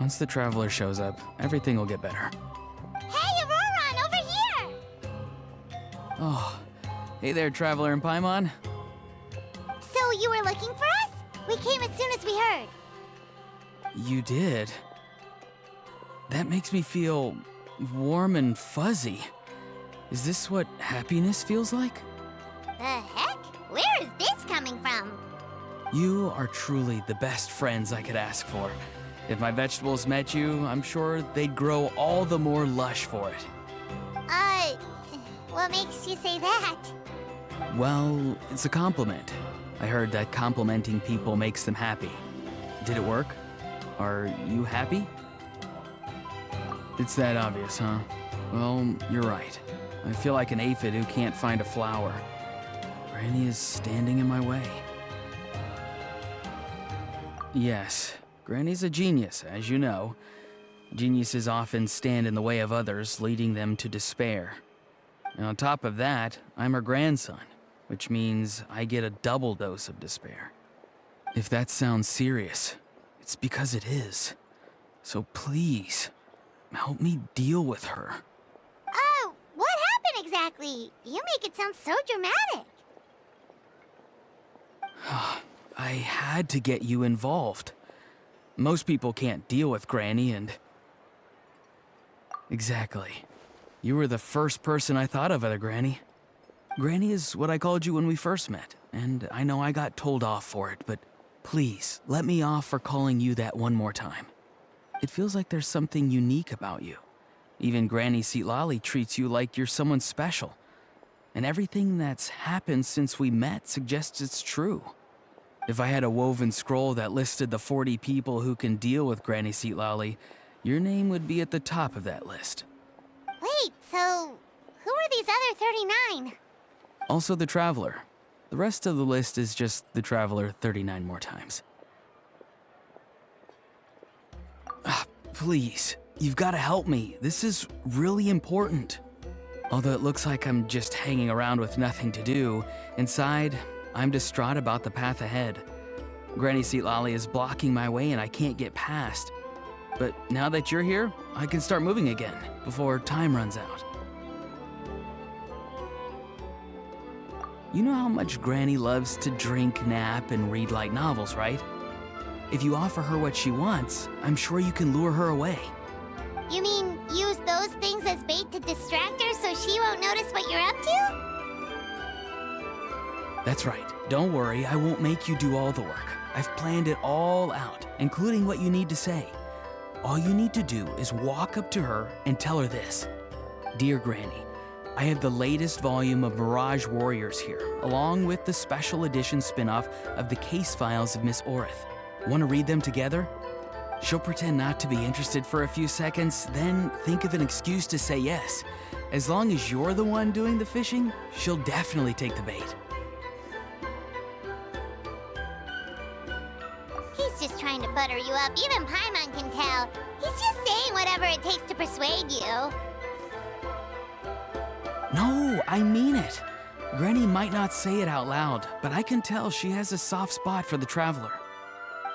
Once the traveler shows up, everything will get better. Hey, Auroron, over here! Oh, hey there, traveler in Paimon. So you were looking for us? We came as soon as we heard. You did? That makes me feel warm and fuzzy. Is this what happiness feels like? The heck? Where is this coming from? You are truly the best friends I could ask for. If my vegetables met you, I'm sure they'd grow all the more lush for it. What makes you say that? Well, it's a compliment. I heard that complimenting people makes them happy. Did it work? Are you happy? It's that obvious, huh? Well, you're right. I feel like an aphid who can't find a flower. Granny is standing in my way. Yes, Granny's a genius, as you know. Geniuses often stand in the way of others, leading them to despair. And on top of that, I'm her grandson, which means I get a double dose of despair. If that sounds serious, it's because it is. So please, help me deal with her. Oh, what happened exactly? You make it sound so dramatic. I had to get you involved. Most people can't deal with Granny and... Exactly. You were the first person I thought of, other Granny. Granny is what I called you when we first met, and I know I got told off for it, but please, let me off for calling you that one more time. It feels like there's something unique about you. Even Granny Seatlali treats you like you're someone special. And everything that's happened since we met suggests it's true. If I had a woven scroll that listed the 40 people who can deal with Granny Seatlali, your name would be at the top of that list. Wait, so who are these other 39? Also the Traveler. The rest of the list is just the Traveler 39 more times. Please, you've got to help me. This is really important. Although it looks like I'm just hanging around with nothing to do, inside, I'm distraught about the path ahead. Granny Seatlali is blocking my way and I can't get past. But now that you're here, I can start moving again, before time runs out. You know how much Granny loves to drink, nap, and read light novels, right? If you offer her what she wants, I'm sure you can lure her away. You mean use those things as bait to distract her so she won't notice what you're up to? That's right. Don't worry, I won't make you do all the work. I've planned it all out, including what you need to say. All you need to do is walk up to her and tell her this. Dear Granny, I have the latest volume of Mirage Warriors here, along with the special edition spin-off of the case files of Miss Orith. Want to read them together? She'll pretend not to be interested for a few seconds, then think of an excuse to say yes. As long as you're the one doing the fishing, she'll definitely take the bait. He's just trying to butter you up. Even Paimon can tell. He's just saying whatever it takes to persuade you. No, I mean it. Granny might not say it out loud, but I can tell she has a soft spot for the Traveler.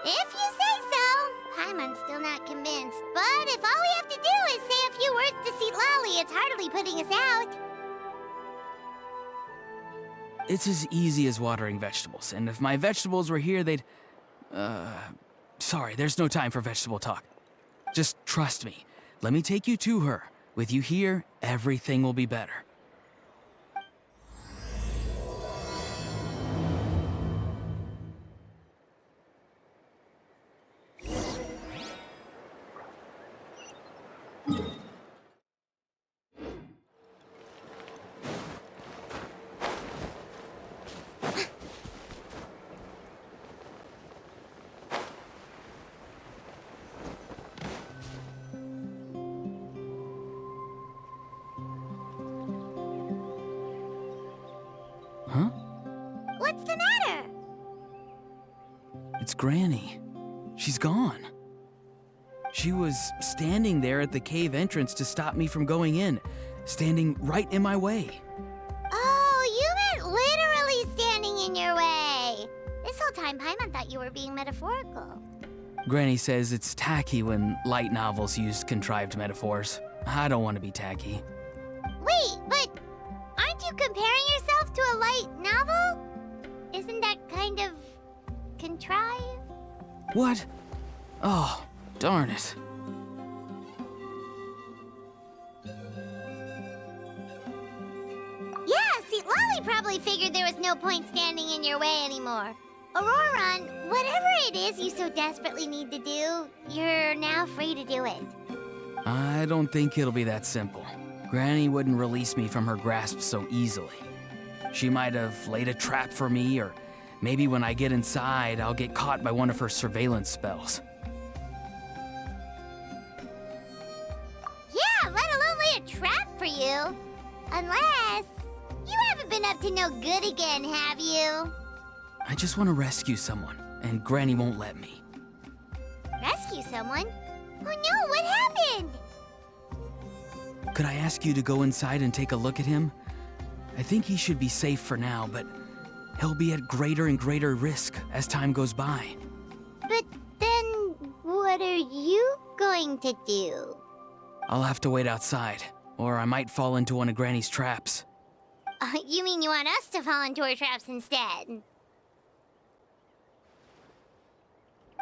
If you say so. Paimon's still not convinced, but if all we have to do is say a few words to Seatlali, it's hardly putting us out. It's as easy as watering vegetables, and if my vegetables were here, they'd... Sorry, there's no time for vegetable talk. Just trust me. Let me take you to her. With you here, everything will be better. Huh? What's the matter? It's Granny. She's gone. She was standing there at the cave entrance to stop me from going in, standing right in my way. Oh, you meant literally standing in your way. This whole time, Paimon thought you were being metaphorical. Granny says it's tacky when light novels use contrived metaphors. I don't want to be tacky. Wait, but aren't you comparing yourself to a light novel? Isn't that kind of contrived? What? Oh, darn it. Yeah, see, Lolly probably figured there was no point standing in your way anymore. Auroron, whatever it is you so desperately need to do, you're now free to do it. I don't think it'll be that simple. Granny wouldn't release me from her grasp so easily. She might have laid a trap for me, or maybe when I get inside, I'll get caught by one of her surveillance spells. Yeah, let alone lay a trap for you. Unless you haven't been up to no good again, have you? I just want to rescue someone, and Granny won't let me. Rescue someone? Oh no, what happened? Could I ask you to go inside and take a look at him? I think he should be safe for now, but he'll be at greater and greater risk as time goes by. But then, what are you going to do? I'll have to wait outside, or I might fall into one of Granny's traps. You mean you want us to fall into her traps instead?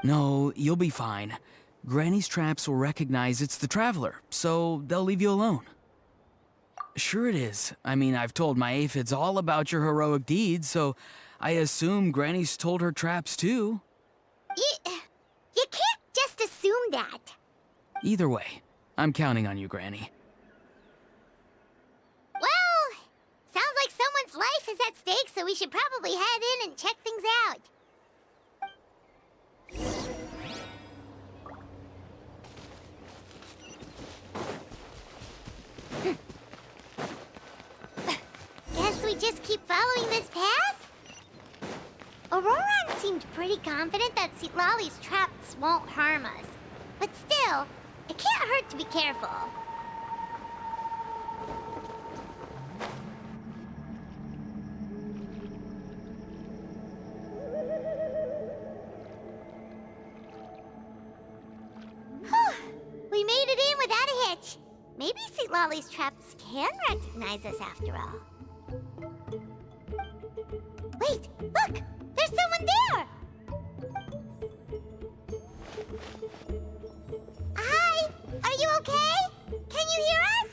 No, you'll be fine. Granny's traps will recognize it's the Traveler, so they'll leave you alone. Sure it is. I mean, I've told my aphids all about your heroic deeds, so I assume Granny's told her traps too. You can't just assume that. Either way, I'm counting on you, Granny. Well, sounds like someone's life is at stake, so we should probably head in and check things out. Guess we just keep following this path? Auroron seemed pretty confident that Lolly's traps won't harm us. But still, it can't hurt to be careful. We made it in without a hitch. Maybe St. Lolly's traps can recognize us after all. Wait, look! There's someone there! Hi! Are you okay? Can you hear us?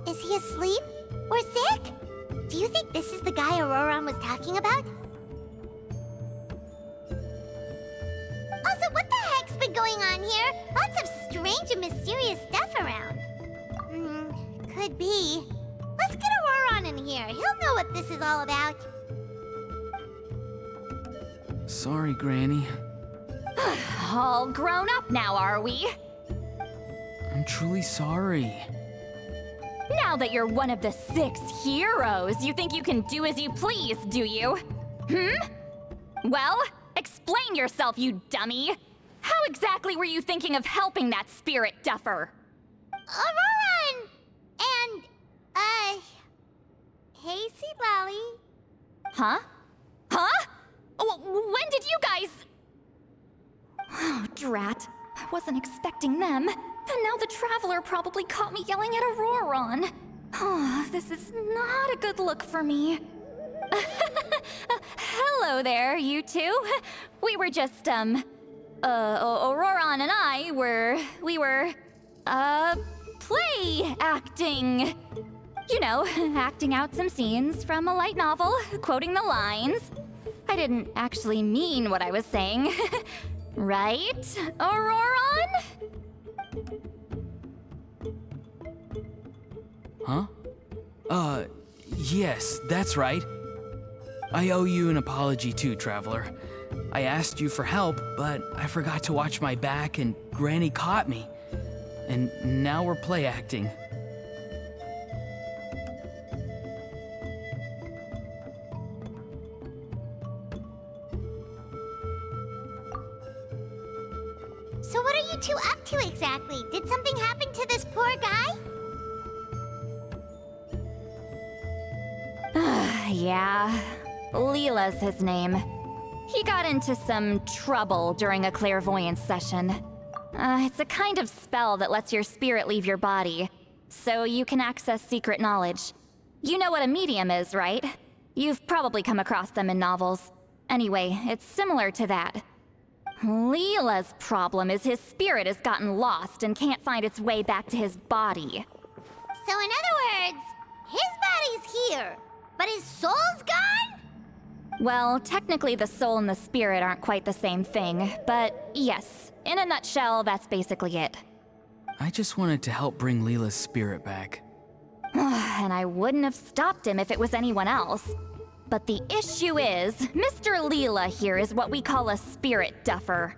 Is he asleep? Or sick? Do you think this is the guy Auroron was talking about? Also, what the heck's been going on here? Lots of strange and mysterious stuff around. Could be. Let's get Auroron in here. He'll know what this is all about. Sorry, Granny. All grown up now, are we? I'm truly sorry. Now that you're one of the 6 heroes, you think you can do as you please, do you? Well, explain yourself, you dummy. How exactly were you thinking of helping that spirit duffer? Auroron! And, hey, St. Lolly. Huh? Huh? When did you guys... Oh, drat. I wasn't expecting them. And now the Traveler probably caught me yelling at Auroron. Oh, this is not a good look for me. Hello there, you two. We were just, Auroron and I we were, play acting. You know, acting out some scenes from a light novel, quoting the lines. I didn't actually mean what I was saying. Right, Auroron? Huh? Yes, that's right. I owe you an apology too, Traveler. I asked you for help, but I forgot to watch my back and Granny caught me. And now we're play acting. So what are you two up to exactly? Did something happen to this poor guy? Yeah, Leela's his name. He got into some trouble during a clairvoyance session. It's a kind of spell that lets your spirit leave your body, so you can access secret knowledge. You know what a medium is, right? You've probably come across them in novels. Anyway, it's similar to that. Leela's problem is his spirit has gotten lost and can't find its way back to his body. So in other words, his body's here, but his soul's gone? Well, technically the soul and the spirit aren't quite the same thing, but yes, in a nutshell, that's basically it. I just wanted to help bring Leela's spirit back. And I wouldn't have stopped him if it was anyone else. But the issue is, Mr. Leela here is what we call a spirit duffer.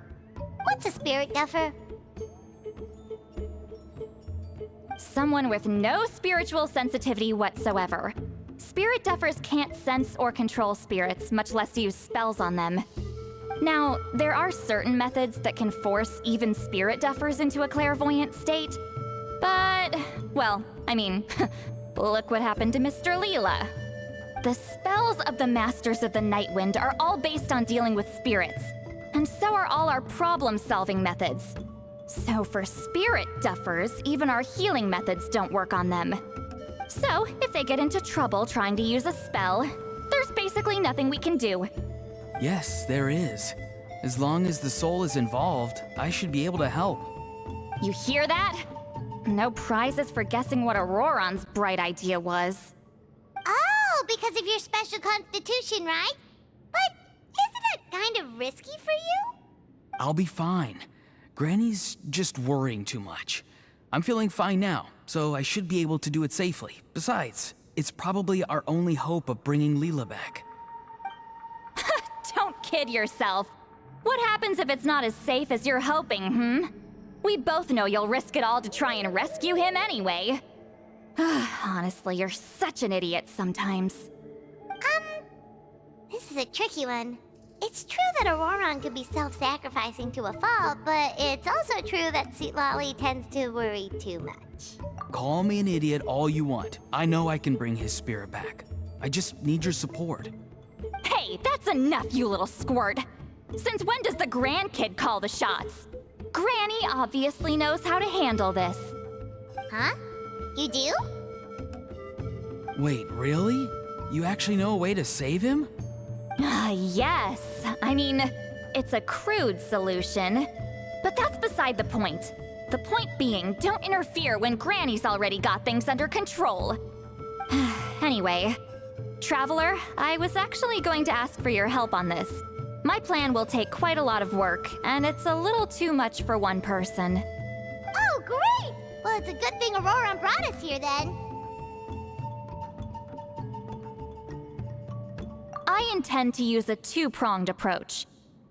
What's a spirit duffer? Someone with no spiritual sensitivity whatsoever. Spirit duffers can't sense or control spirits, much less use spells on them. Now, there are certain methods that can force even spirit duffers into a clairvoyant state. But, well, I mean, look what happened to Mr. Leela. The spells of the Masters of the Nightwind are all based on dealing with spirits, and so are all our problem-solving methods. So for spirit duffers, even our healing methods don't work on them. So, if they get into trouble trying to use a spell, there's basically nothing we can do. Yes, there is. As long as the soul is involved, I should be able to help. You hear that? No prizes for guessing what Auroron's bright idea was. Oh, because of your special constitution, right? But isn't it kind of risky for you? I'll be fine. Granny's just worrying too much. I'm feeling fine now, so I should be able to do it safely. Besides, it's probably our only hope of bringing Leela back. Don't kid yourself. What happens if it's not as safe as you're hoping, We both know you'll risk it all to try and rescue him anyway. Honestly, you're such an idiot sometimes. This is a tricky one. It's true that Auroron could be self-sacrificing to a fault, but it's also true that Lolly tends to worry too much. Call me an idiot all you want. I know I can bring his spirit back. I just need your support. Hey, that's enough, you little squirt. Since when does the grandkid call the shots? Granny obviously knows how to handle this. Huh? You do? Wait, really? You actually know a way to save him? Yes. I mean, it's a crude solution. But that's beside the point. The point being, don't interfere when Granny's already got things under control. Anyway, Traveler, I was actually going to ask for your help on this. My plan will take quite a lot of work, and it's a little too much for one person. Oh, great! Well, it's a good thing Auroron brought us here then. I intend to use a two-pronged approach.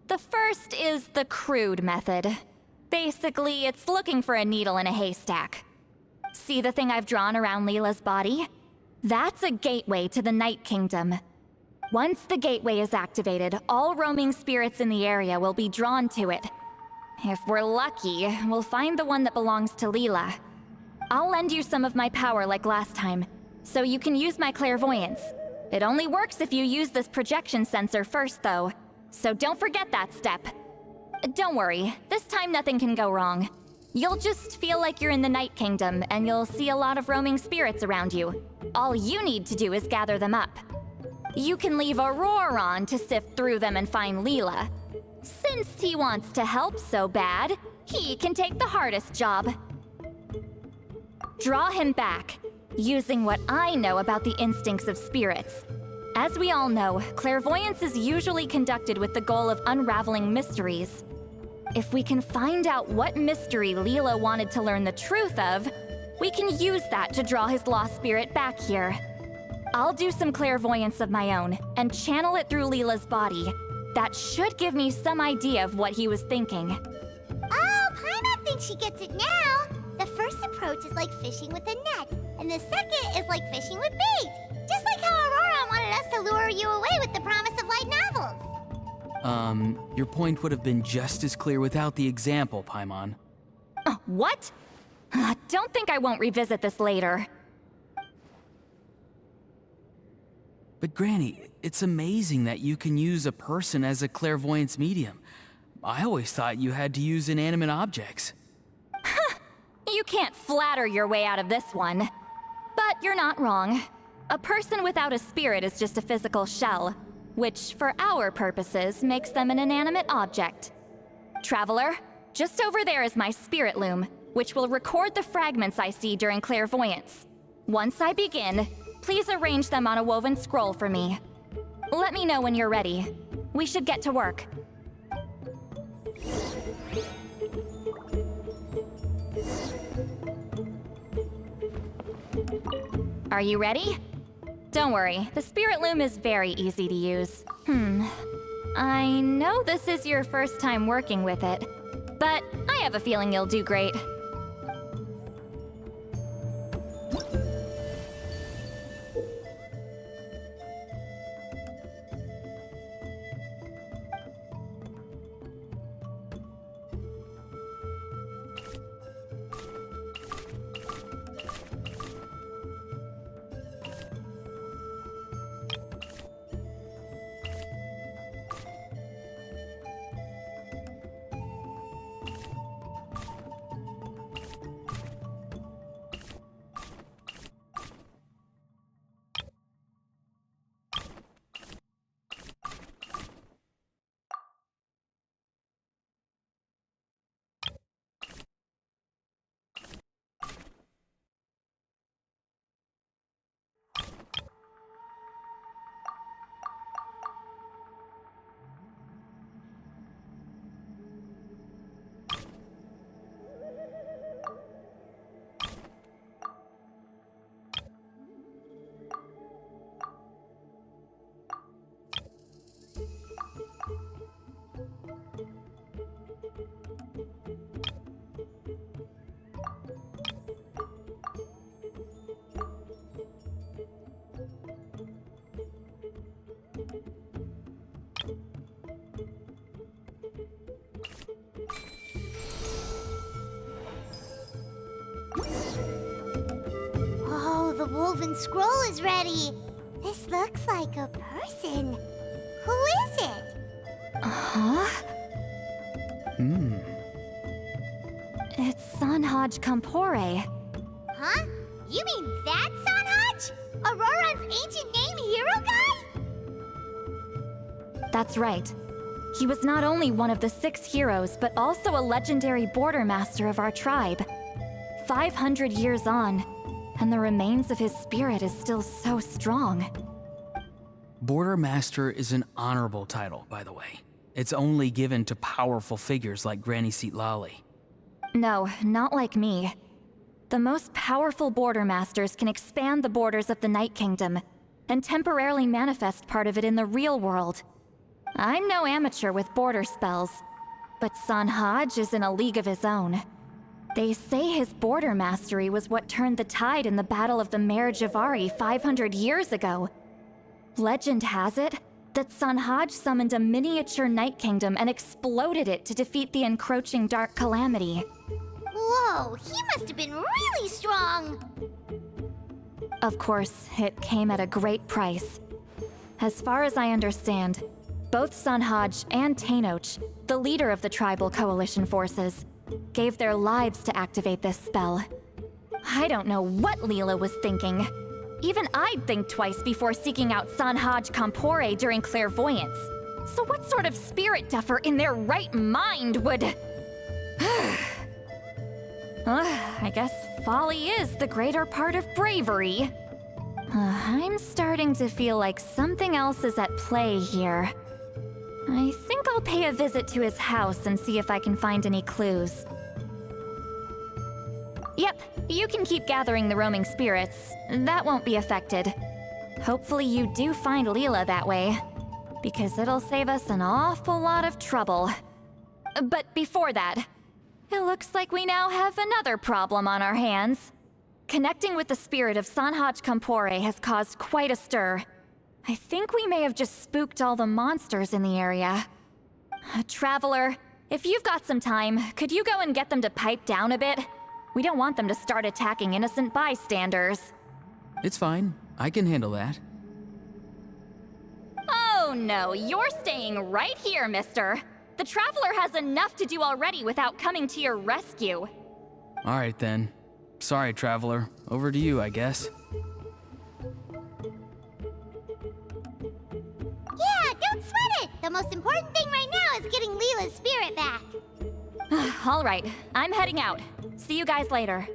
The first is the crude method. Basically, it's looking for a needle in a haystack. See the thing I've drawn around Leela's body? That's a gateway to the Night Kingdom. Once the gateway is activated, all roaming spirits in the area will be drawn to it. If we're lucky, we'll find the one that belongs to Leela. I'll lend you some of my power like last time, so you can use my clairvoyance. It only works if you use this projection sensor first, though, so don't forget that step. Don't worry, this time nothing can go wrong. You'll just feel like you're in the Night Kingdom, and you'll see a lot of roaming spirits around you. All you need to do is gather them up. You can leave Auroron to sift through them and find Leela. Since he wants to help so bad, he can take the hardest job. Draw him back, using what I know about the instincts of spirits. As we all know, clairvoyance is usually conducted with the goal of unraveling mysteries. If we can find out what mystery Leela wanted to learn the truth of, we can use that to draw his lost spirit back here. I'll do some clairvoyance of my own and channel it through Leela's body. That should give me some idea of what he was thinking. Oh, Paimon thinks she gets it now. The first approach is like fishing with a net, and the second is like fishing with bait. Just like how Auroron wanted us to lure you away with the promise of light novels. Your point would have been just as clear without the example, Paimon. What? Don't think I won't revisit this later. But Granny, it's amazing that you can use a person as a clairvoyance medium. I always thought you had to use inanimate objects. You can't flatter your way out of this one. But you're not wrong. A person without a spirit is just a physical shell, which, for our purposes, makes them an inanimate object. Traveler, just over there is my spirit loom, which will record the fragments I see during clairvoyance. Once I begin, please arrange them on a woven scroll for me. Let me know when you're ready. We should get to work. Are you ready? Don't worry, the spirit loom is very easy to use. I know this is your first time working with it, but I have a feeling you'll do great. Oh, the woven scroll is ready. This looks like a person. Who is it? Huh? It's Sanhaj Kampore. Huh? You mean that Sanhaj? Auroran's ancient name hero guy? That's right. He was not only one of the 6 heroes, but also a legendary border master of our tribe. 500 years on, and the remains of his spirit is still so strong. Border Master is an honorable title, by the way. It's only given to powerful figures like Granny Lali. No, not like me. The most powerful border masters can expand the borders of the Night Kingdom and temporarily manifest part of it in the real world. I'm no amateur with border spells, but Sanhaj is in a league of his own. They say his border mastery was what turned the tide in the Battle of the Mare Javari 500 years ago. Legend has it that Sanhaj summoned a miniature Night Kingdom and exploded it to defeat the encroaching Dark Calamity. Whoa, he must have been really strong. Of course, it came at a great price. As far as I understand, both Sanhaj and Tainoch, the leader of the tribal coalition forces, gave their lives to activate this spell. I don't know what Leela was thinking. Even I'd think twice before seeking out Sanhaj Kampore during clairvoyance. So what sort of spirit duffer in their right mind would... I guess folly is the greater part of bravery. I'm starting to feel like something else is at play here. I think I'll pay a visit to his house and see if I can find any clues. Yep, you can keep gathering the roaming spirits. That won't be affected. Hopefully you do find Leela that way, because it'll save us an awful lot of trouble. But before that, it looks like we now have another problem on our hands. Connecting with the spirit of Sanhaj Kampore has caused quite a stir. I think we may have just spooked all the monsters in the area. Traveler, if you've got some time, could you go and get them to pipe down a bit? We don't want them to start attacking innocent bystanders. It's fine. I can handle that. Oh no, you're staying right here, mister. The Traveler has enough to do already without coming to your rescue. All right then. Sorry, Traveler. Over to you, I guess. Yeah, don't sweat it! The most important thing right now is getting Leela's spirit back. All right, I'm heading out. See you guys later.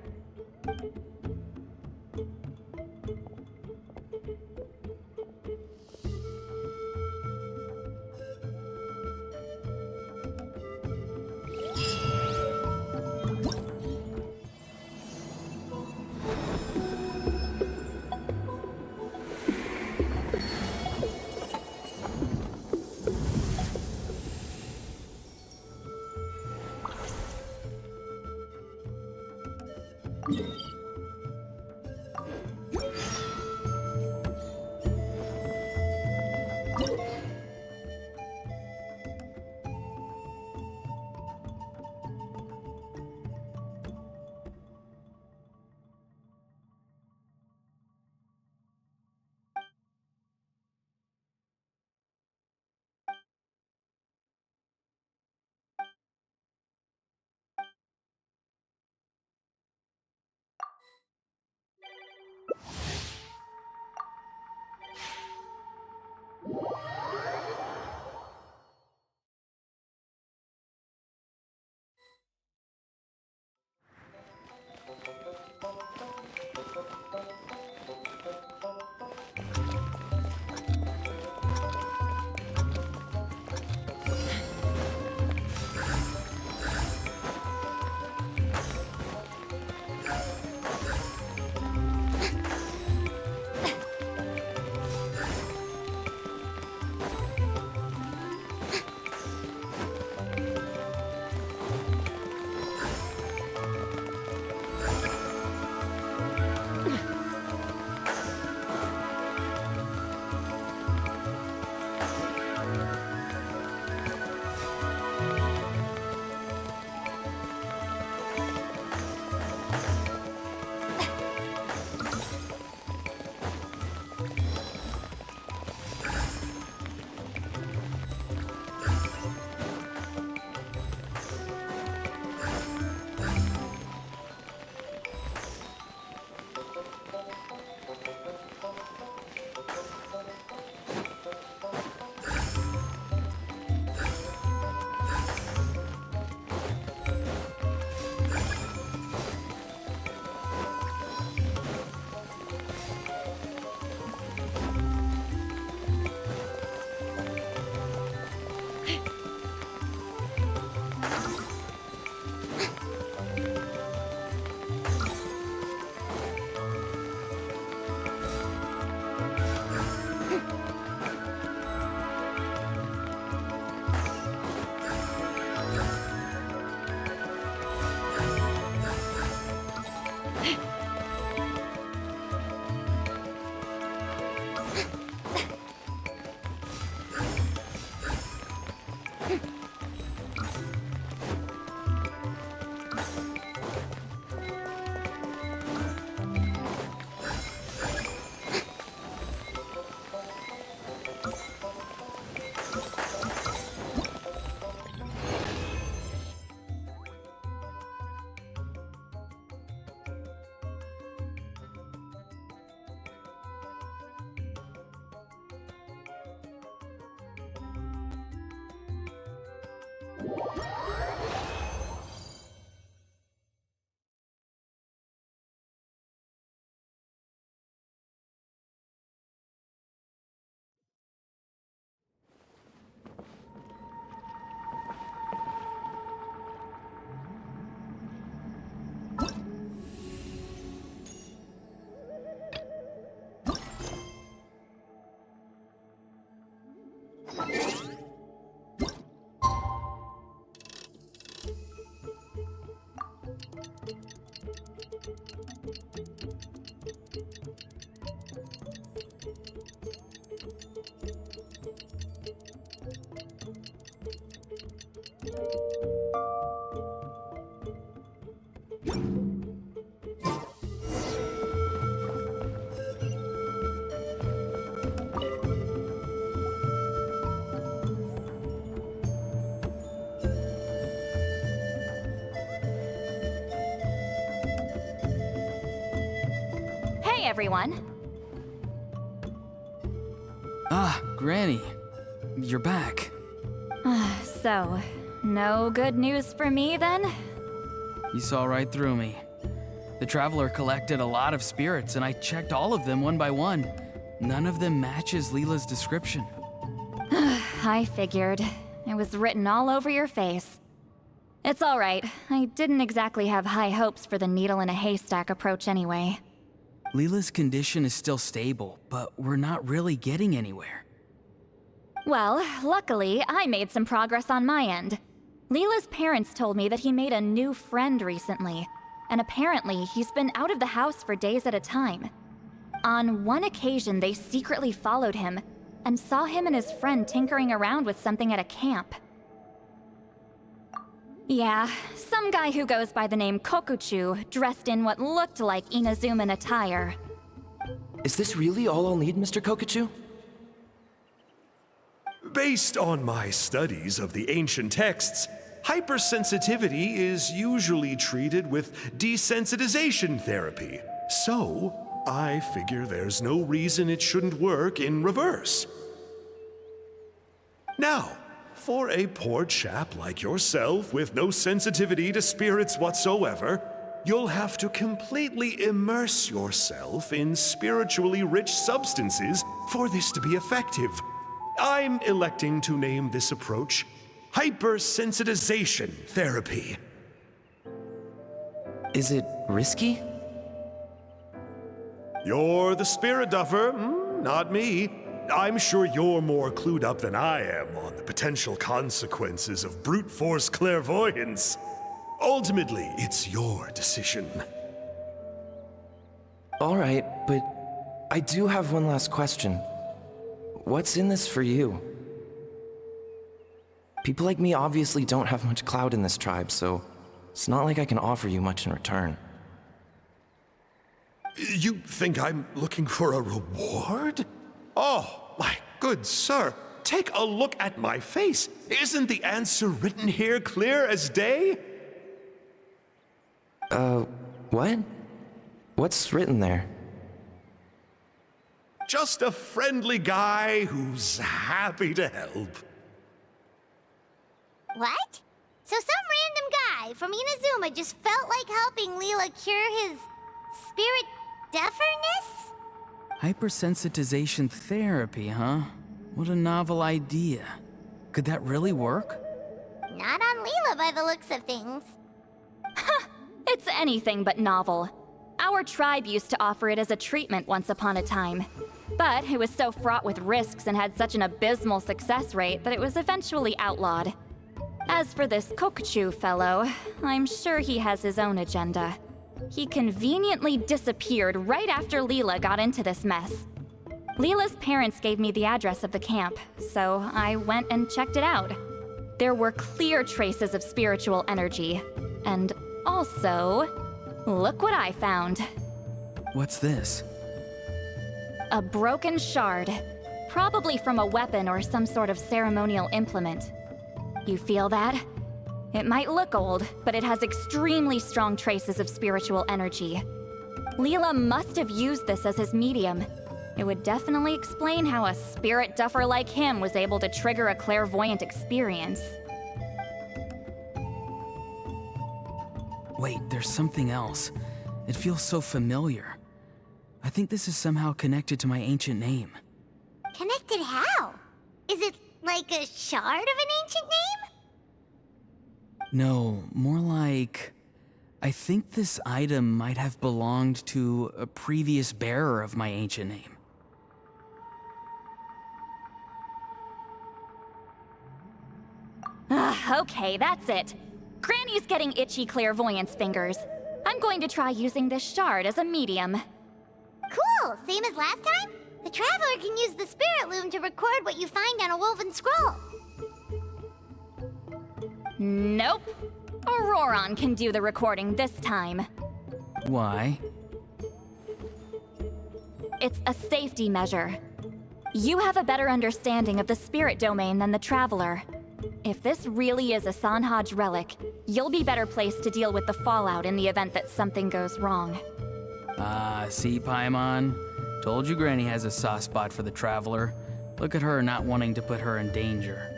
everyone. Ah, Granny. You're back. So, no good news for me then? You saw right through me. The Traveler collected a lot of spirits, and I checked all of them one by one. None of them matches Leela's description. I figured. It was written all over your face. It's alright. I didn't exactly have high hopes for the needle in a haystack approach anyway. Leela's condition is still stable, but we're not really getting anywhere. Well, luckily, I made some progress on my end. Leela's parents told me that he made a new friend recently, and apparently he's been out of the house for days at a time. On one occasion, they secretly followed him and saw him and his friend tinkering around with something at a camp. Yeah, some guy who goes by the name Kokuchu, dressed in what looked like Inazuman attire. Is this really all I'll need, Mr. Kokuchu? Based on my studies of the ancient texts, hypersensitivity is usually treated with desensitization therapy. So, I figure there's no reason it shouldn't work in reverse. Now, for a poor chap like yourself with no sensitivity to spirits whatsoever, you'll have to completely immerse yourself in spiritually rich substances for this to be effective. I'm electing to name this approach hypersensitization therapy. Is it risky? You're the spirit duffer, not me. I'm sure you're more clued up than I am on the potential consequences of brute force clairvoyance. Ultimately, it's your decision. All right, but I do have one last question. What's in this for you? People like me obviously don't have much clout in this tribe, so it's not like I can offer you much in return. You think I'm looking for a reward? Oh, my good sir, take a look at my face. Isn't the answer written here clear as day? What? What's written there? Just a friendly guy who's happy to help. What? So some random guy from Inazuma just felt like helping Leela cure his spirit deaferness? Hypersensitization therapy, huh? What a novel idea. Could that really work? Not on Leela by the looks of things. It's anything but novel. Our tribe used to offer it as a treatment once upon a time. But it was so fraught with risks and had such an abysmal success rate that it was eventually outlawed. As for this Kokuchu fellow, I'm sure he has his own agenda. He conveniently disappeared right after Leela got into this mess. Leela's parents gave me the address of the camp, so I went and checked it out. There were clear traces of spiritual energy. And also, look what I found. What's this? A broken shard, probably from a weapon or some sort of ceremonial implement. You feel that? It might look old, but it has extremely strong traces of spiritual energy. Leela must have used this as his medium. It would definitely explain how a spirit duffer like him was able to trigger a clairvoyant experience. Wait, there's something else. It feels so familiar. I think this is somehow connected to my ancient name. Connected how? Is it like a shard of an ancient name? No, more like... I think this item might have belonged to a previous bearer of my ancient name. Okay, that's it. Granny's getting itchy clairvoyance fingers. I'm going to try using this shard as a medium. Cool, same as last time? The Traveler can use the Spirit Loom to record what you find on a woven scroll. Nope. Auroron can do the recording this time. Why? It's a safety measure. You have a better understanding of the spirit domain than the Traveler. If this really is a Sanhaj relic, you'll be better placed to deal with the fallout in the event that something goes wrong. See, Paimon? Told you Granny has a soft spot for the Traveler. Look at her not wanting to put her in danger.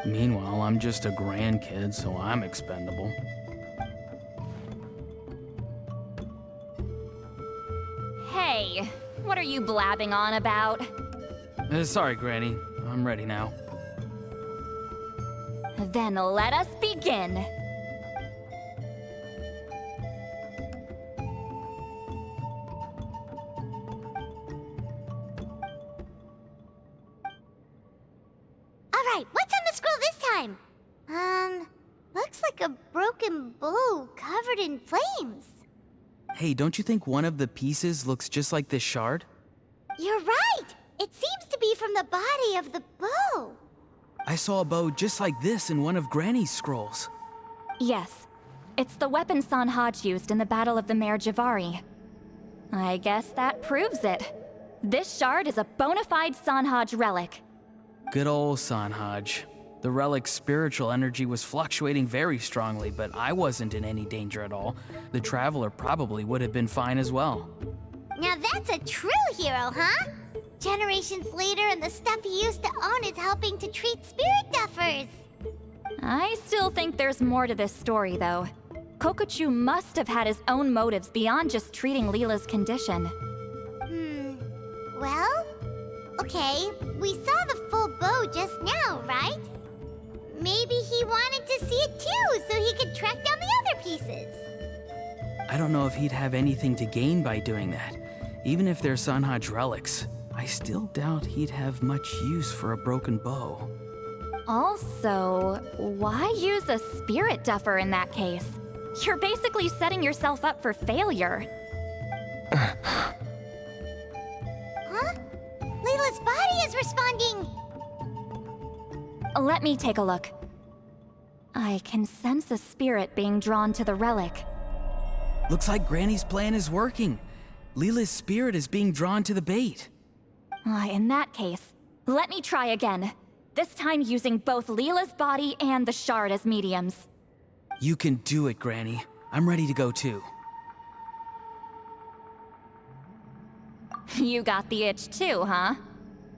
Meanwhile, I'm just a grandkid, so I'm expendable. Hey, what are you blabbing on about? Sorry, Granny. I'm ready now. Then let us begin. Alright, what's on the scroll this time? Looks like a broken bow covered in flames. Hey, don't you think one of the pieces looks just like this shard? You're right! It seems to be from the body of the bow. I saw a bow just like this in one of Granny's scrolls. Yes, it's the weapon Sanhaj used in the Battle of the Mare Javari. I guess that proves it. This shard is a bona fide Sanhaj relic. Good old Sanhaj. The relic's spiritual energy was fluctuating very strongly, but I wasn't in any danger at all. The Traveler probably would have been fine as well. Now that's a true hero, huh? Generations later and the stuff he used to own is helping to treat spirit duffers. I still think there's more to this story, though. Kokochu must have had his own motives beyond just treating Leela's condition. Well, okay, we saw the full bow just now, right? Maybe he wanted to see it too, so he could track down the other pieces. I don't know if he'd have anything to gain by doing that. Even if they're Sanhaj relics, I still doubt he'd have much use for a broken bow. Also, why use a spirit duffer in that case? You're basically setting yourself up for failure. Huh? Layla's body is responding! Let me take a look. I can sense a spirit being drawn to the relic. Looks like Granny's plan is working. Leela's spirit is being drawn to the bait. In that case, let me try again. This time using both Leela's body and the shard as mediums. You can do it, Granny. I'm ready to go too. You got the itch too, huh?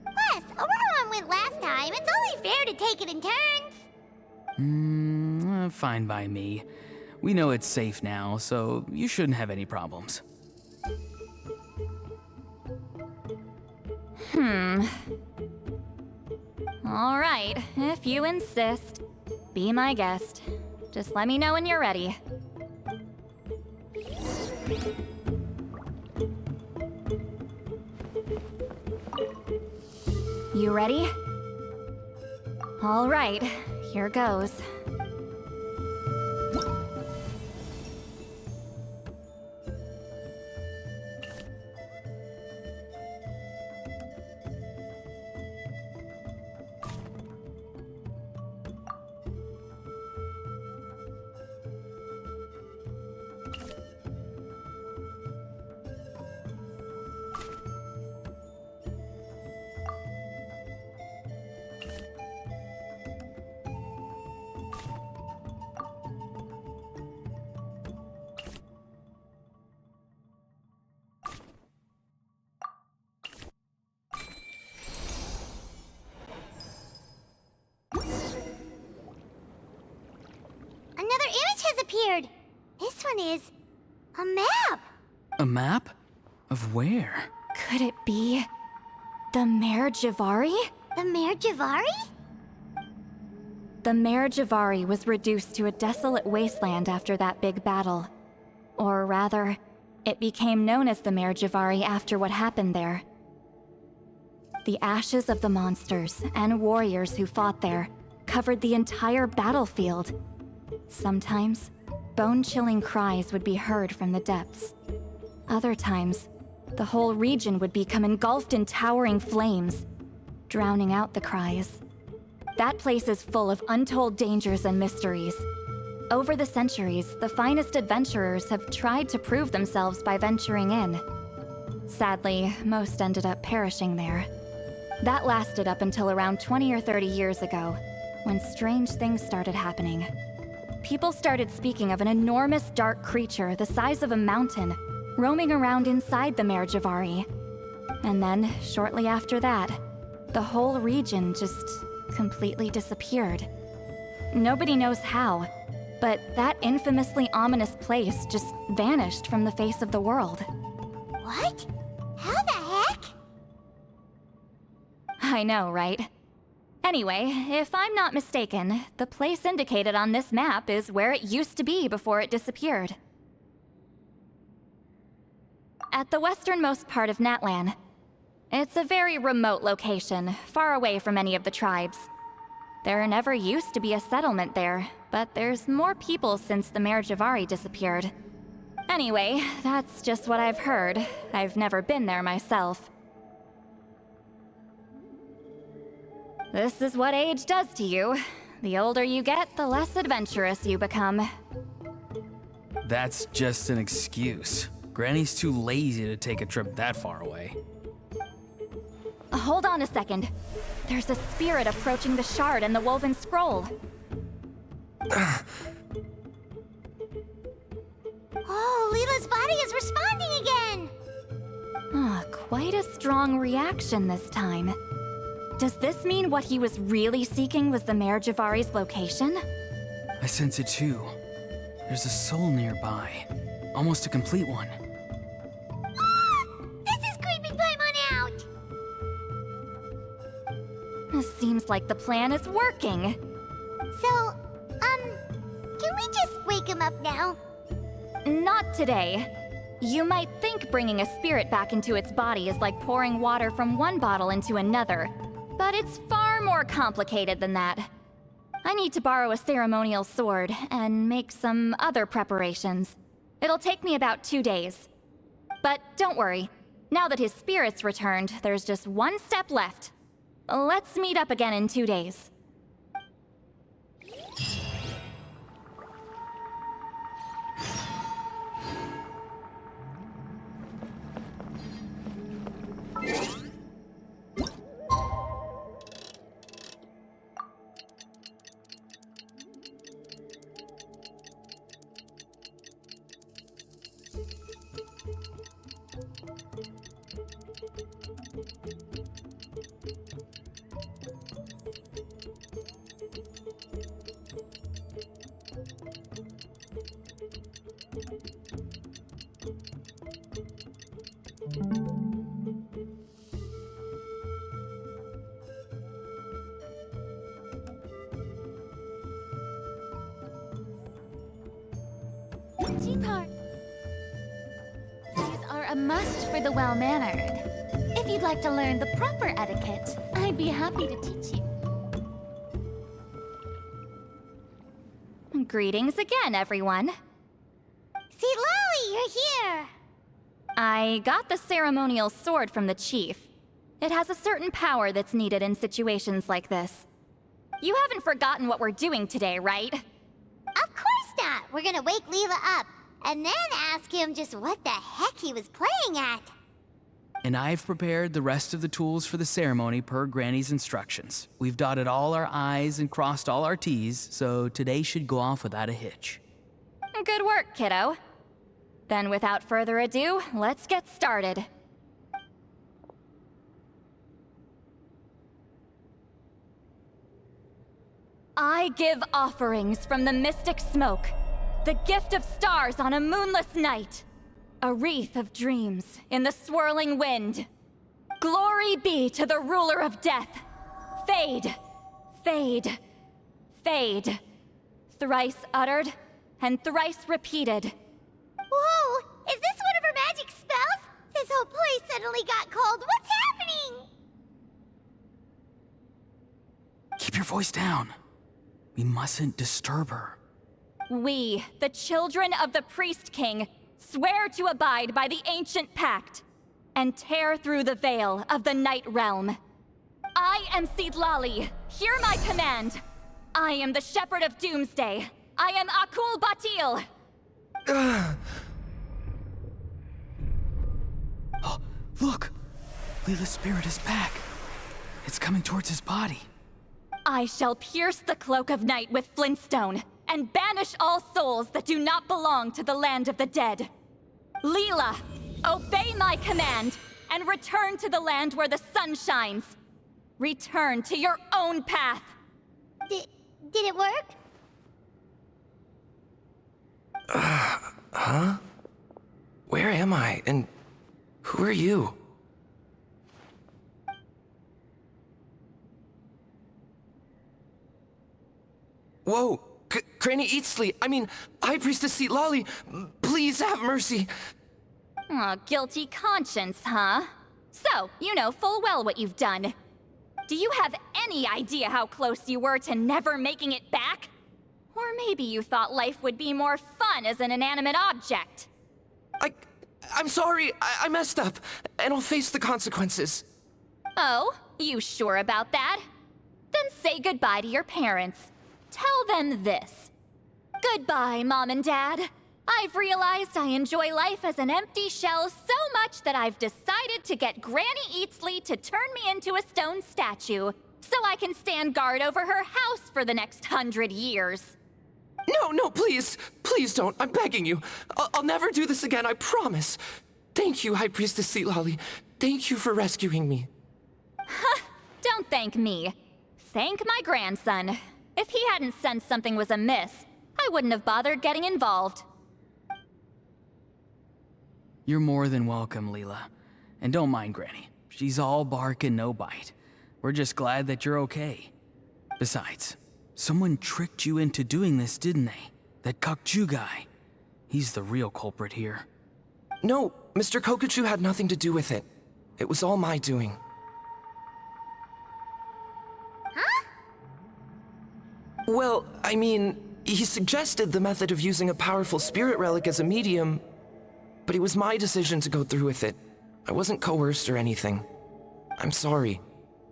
Plus, Auroran went last time. It's only fair to take it in turns. Fine by me. We know it's safe now, so you shouldn't have any problems. All right, if you insist. Be my guest. Just let me know when you're ready. You ready? All right, here goes. Another image has appeared. This one is a map. A map? Of where? Could it be the Mare Javari? The Mare Javari? The Mare Javari was reduced to a desolate wasteland after that big battle. Or rather, it became known as the Mare Javari after what happened there. The ashes of the monsters and warriors who fought there covered the entire battlefield. Sometimes, bone-chilling cries would be heard from the depths. Other times, the whole region would become engulfed in towering flames, drowning out the cries. That place is full of untold dangers and mysteries. Over the centuries, the finest adventurers have tried to prove themselves by venturing in. Sadly, most ended up perishing there. That lasted up until around 20 or 30 years ago, when strange things started happening. People started speaking of an enormous dark creature the size of a mountain, roaming around inside the Mare Javari. And then, shortly after that, the whole region just completely disappeared. Nobody knows how, but that infamously ominous place just vanished from the face of the world. What? How the heck? I know, right? Anyway, if I'm not mistaken, the place indicated on this map is where it used to be before it disappeared. At the westernmost part of Natlan. It's a very remote location, far away from any of the tribes. There never used to be a settlement there, but there's more people since the Mare Javari disappeared. Anyway, that's just what I've heard. I've never been there myself. This is what age does to you. The older you get, the less adventurous you become. That's just an excuse. Granny's too lazy to take a trip that far away. Hold on a second. There's a spirit approaching the shard and the woven scroll. Oh, Leela's body is responding again! Quite a strong reaction this time. Does this mean what he was really seeking was the Mare Javari's location? I sense it too. There's a soul nearby. Almost a complete one. This is creeping Paimon out! Seems like the plan is working. So, can we just wake him up now? Not today. You might think bringing a spirit back into its body is like pouring water from one bottle into another, but it's far more complicated than that. I need to borrow a ceremonial sword and make some other preparations. It'll take me about 2 days. But don't worry, now that his spirit's returned, there's just one step left. Let's meet up again in 2 days. G-part. These are a must for the well-mannered. If you'd like to learn the proper etiquette, I'd be happy to teach you. Greetings again, everyone. See, Lolly, you're here! I got the ceremonial sword from the chief. It has a certain power that's needed in situations like this. You haven't forgotten what we're doing today, right? Of course not! We're gonna wake Leela up, and then ask him just what the heck he was playing at. And I've prepared the rest of the tools for the ceremony per Granny's instructions. We've dotted all our I's and crossed all our T's, so today should go off without a hitch. Good work, kiddo. Then without further ado, let's get started. I give offerings from the mystic smoke, the gift of stars on a moonless night, a wreath of dreams in the swirling wind. Glory be to the ruler of death. Fade, fade, fade. Thrice uttered and thrice repeated. Whoa! Is this one of her magic spells? This whole place suddenly got cold. What's happening? Keep your voice down. We mustn't disturb her. We, the children of the Priest King, swear to abide by the ancient pact and tear through the veil of the Night Realm. I am Seedlali. Hear my command. I am the Shepherd of Doomsday. I am Akul Batil. Oh, look! Leela's spirit is back. It's coming towards his body. I shall pierce the cloak of night with flintstone and banish all souls that do not belong to the land of the dead. Leela, obey my command and return to the land where the sun shines. Return to your own path. Did it work? Huh? Where am I? And who are you? Whoa! Granny Eatsley, I mean, High Priestess Lolly, please have mercy. Aw, guilty conscience, huh? So, you know full well what you've done. Do you have any idea how close you were to never making it back? Or maybe you thought life would be more fun as an inanimate object. I'm sorry, I messed up, and I'll face the consequences. Oh, you sure about that? Then say goodbye to your parents. Tell them this. Goodbye, Mom and Dad. I've realized I enjoy life as an empty shell so much that I've decided to get Granny Eatsley to turn me into a stone statue, so I can stand guard over her house for the next 100 years. No, please. Please don't. I'm begging you. I'll never do this again, I promise. Thank you, High Priestess Lolly. Thank you for rescuing me. Don't thank me. Thank my grandson. If he hadn't sensed something was amiss, I wouldn't have bothered getting involved. You're more than welcome, Leela. And don't mind Granny. She's all bark and no bite. We're just glad that you're okay. Besides, someone tricked you into doing this, didn't they? That Kokju guy. He's the real culprit here. No, Mr. Kokuchu had nothing to do with it. It was all my doing. Huh? Well, I mean, he suggested the method of using a powerful spirit relic as a medium, but it was my decision to go through with it. I wasn't coerced or anything. I'm sorry.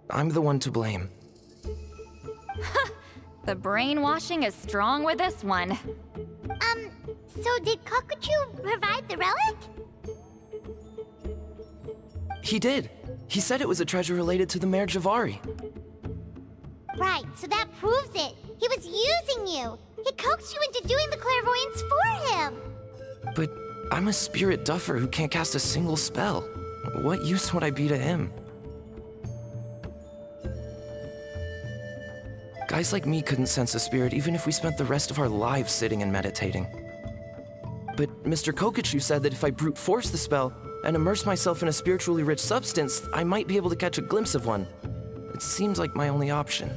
I'm the one to blame. The brainwashing is strong with this one. So did Kokuchu provide the relic? He did. He said it was a treasure related to the Mare Javari. Right, so that proves it. He was using you. He coaxed you into doing the clairvoyance for him. But I'm a spirit duffer who can't cast a single spell. What use would I be to him? Guys like me couldn't sense a spirit even if we spent the rest of our lives sitting and meditating. But Mr. Kokuchu said that if I brute force the spell and immerse myself in a spiritually rich substance, I might be able to catch a glimpse of one. It seems like my only option.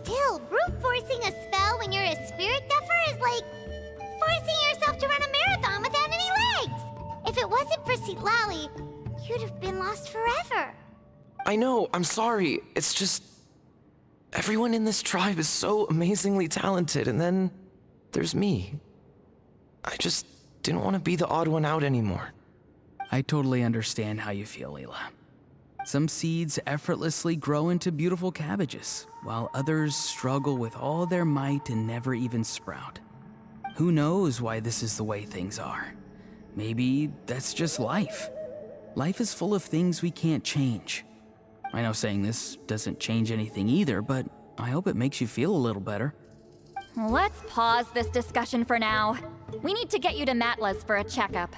Still, brute forcing a spell when you're a spirit duffer is like forcing yourself to run a marathon without any legs. If it wasn't for Lolly, you'd have been lost forever. I know, I'm sorry. It's just... everyone in this tribe is so amazingly talented, and then there's me. I just didn't want to be the odd one out anymore. I totally understand how you feel, Leela. Some seeds effortlessly grow into beautiful cabbages, while others struggle with all their might and never even sprout. Who knows why this is the way things are? Maybe that's just life. Life is full of things we can't change. I know saying this doesn't change anything either, but I hope it makes you feel a little better. Let's pause this discussion for now. We need to get you to Matla's for a checkup.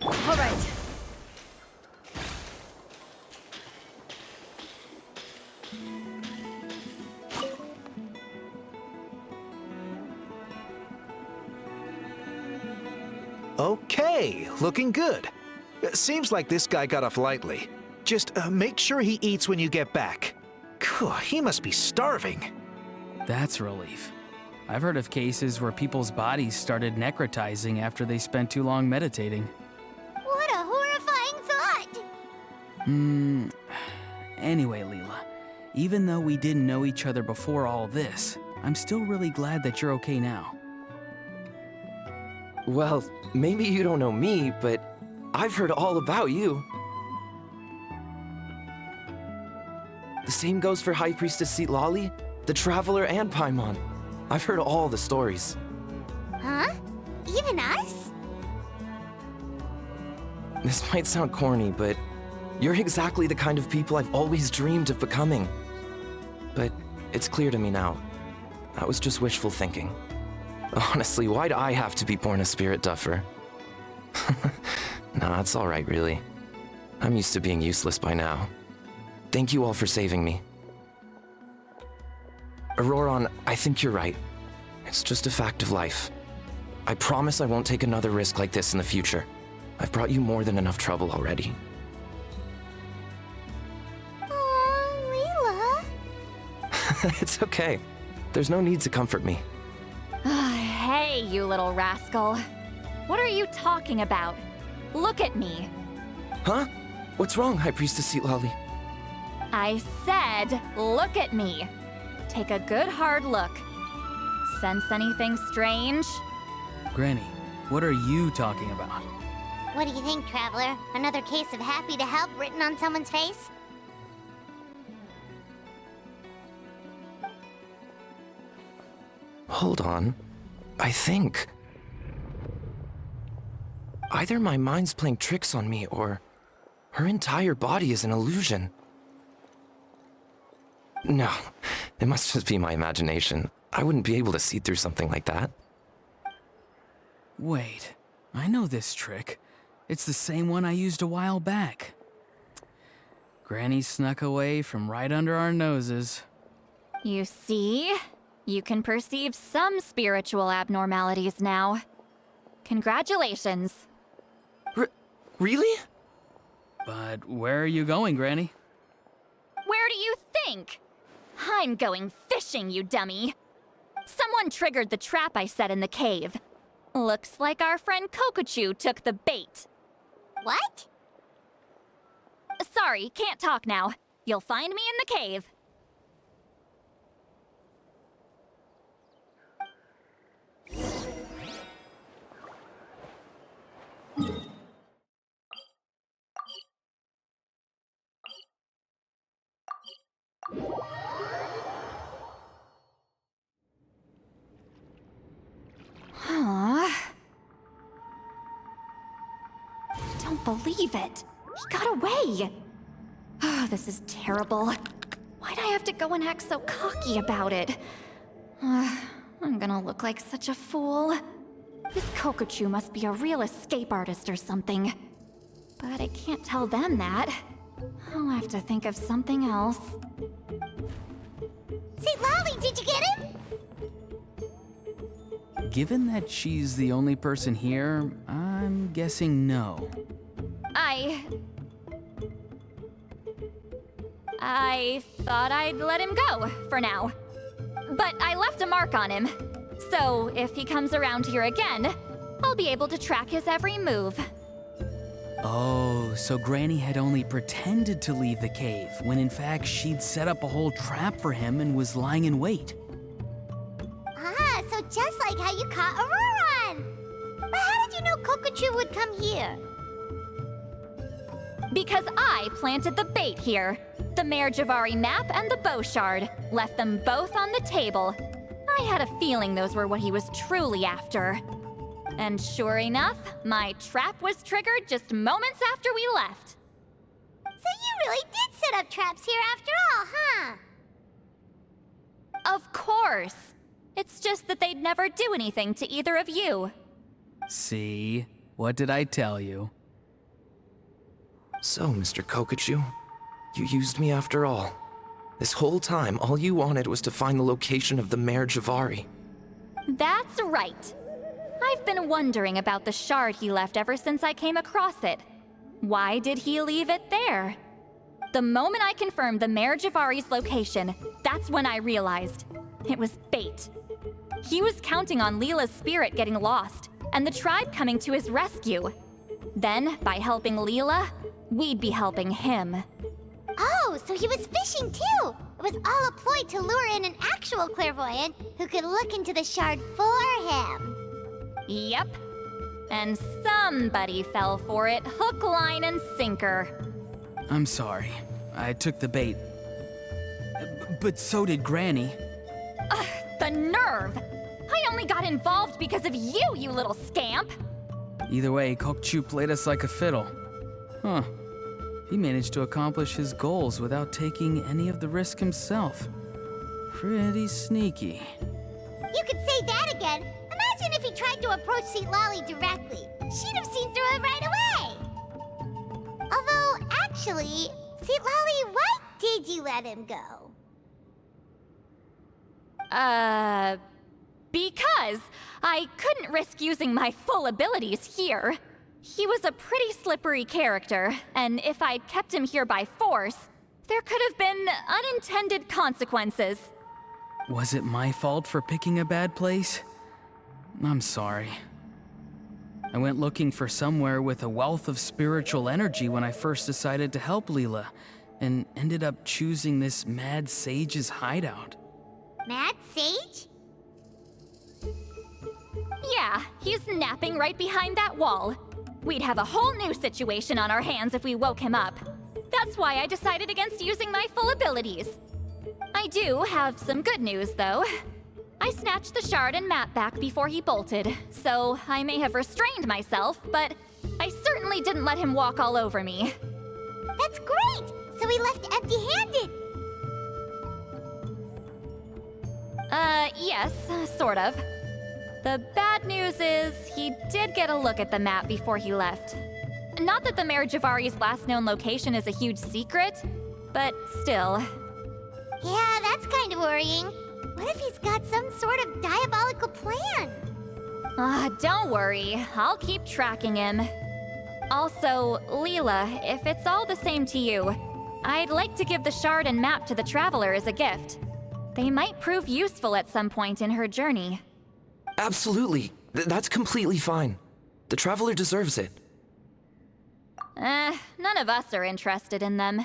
All right. Okay, looking good. Seems like this guy got off lightly. Just make sure he eats when you get back. Phew, he must be starving. That's a relief. I've heard of cases where people's bodies started necrotizing after they spent too long meditating. What a horrifying thought! Anyway, Leela, even though we didn't know each other before all this, I'm still really glad that you're okay now. Well, maybe you don't know me, but I've heard all about you. The same goes for High Priestess Lolly. the Traveler and Paimon. I've heard all the stories. Huh? Even us? This might sound corny, but you're exactly the kind of people I've always dreamed of becoming. But it's clear to me now. That was just wishful thinking. Honestly, why'd I have to be born a spirit duffer? Nah, it's alright, really. I'm used to being useless by now. Thank you all for saving me. Auroron, I think you're right. It's just a fact of life. I promise I won't take another risk like this in the future. I've brought you more than enough trouble already. Leela. It's okay. There's no need to comfort me. Hey, you little rascal. What are you talking about? Look at me. Huh? What's wrong, High Priestess Lali? I said, look at me. Take a good hard look. Sense anything strange? Granny, what are you talking about? What do you think, Traveler? Another case of happy to help written on someone's face? Hold on. I think... either my mind's playing tricks on me, or her entire body is an illusion. No, it must just be my imagination. I wouldn't be able to see through something like that. Wait, I know this trick. It's the same one I used a while back. Granny snuck away from right under our noses. You see? You can perceive some spiritual abnormalities now. Congratulations. Really? But where are you going, Granny? Where do you think? I'm going fishing, you dummy. Someone triggered the trap I set in the cave. Looks like our friend Kokochu took the bait. What? Sorry, can't talk now. You'll find me in the cave. Huh? I don't believe it. He got away. Oh, this is terrible. Why'd I have to go and act so cocky about it? I'm gonna look like such a fool. This Kokochu must be a real escape artist or something. But I can't tell them that. I'll have to think of something else. St. Lolly, did you get him? Given that she's the only person here, I'm guessing no. I thought I'd let him go, for now. But I left a mark on him. So if he comes around here again, I'll be able to track his every move. Oh, so Granny had only pretended to leave the cave, when in fact she'd set up a whole trap for him and was lying in wait. Ah, so just like how you caught Auroron! But how did you know Kokochu would come here? Because I planted the bait here. The Mare Javari map and the bow shard. Left them both on the table. I had a feeling those were what he was truly after. And sure enough, my trap was triggered just moments after we left. So you really did set up traps here after all, huh? Of course. It's just that they'd never do anything to either of you. See? What did I tell you? So, Mr. Kokochu, you used me after all. This whole time, all you wanted was to find the location of the Mare Javari. That's right. I've been wondering about the shard he left ever since I came across it. Why did he leave it there? The moment I confirmed the Mare Javari's location, that's when I realized. It was bait. He was counting on Leela's spirit getting lost, and the tribe coming to his rescue. Then, by helping Leela, we'd be helping him. Oh, so he was fishing too! It was all a ploy to lure in an actual clairvoyant who could look into the shard for him. Yep. And somebody fell for it, hook, line, and sinker. I'm sorry. I took the bait. But so did Granny. The nerve! I only got involved because of you, you little scamp! Either way, Kokchu played us like a fiddle. Huh. He managed to accomplish his goals without taking any of the risk himself. Pretty sneaky. You could say that again. Imagine if he tried to approach St. Lolly directly. She'd have seen through it right away. Although, actually, St. Lolly, why did you let him go? Because I couldn't risk using my full abilities here. He was a pretty slippery character, and if I'd kept him here by force, there could have been unintended consequences. Was it my fault for picking a bad place? I'm sorry. I went looking for somewhere with a wealth of spiritual energy when I first decided to help Leela, and ended up choosing this mad sage's hideout. Mad Sage? Yeah, he's napping right behind that wall. We'd have a whole new situation on our hands if we woke him up. That's why I decided against using my full abilities. I do have some good news, though. I snatched the shard and map back before he bolted, so I may have restrained myself, but I certainly didn't let him walk all over me. That's great! So he left empty-handed! Yes, sort of. The bad news is, he did get a look at the map before he left. Not that the Mayor Javari's last known location is a huge secret, but still. Yeah, that's kind of worrying. What if he's got some sort of diabolical plan? Don't worry, I'll keep tracking him. Also, Leela, if it's all the same to you, I'd like to give the shard and map to the Traveler as a gift. They might prove useful at some point in her journey. Absolutely. That's completely fine. The Traveler deserves it. None of us are interested in them.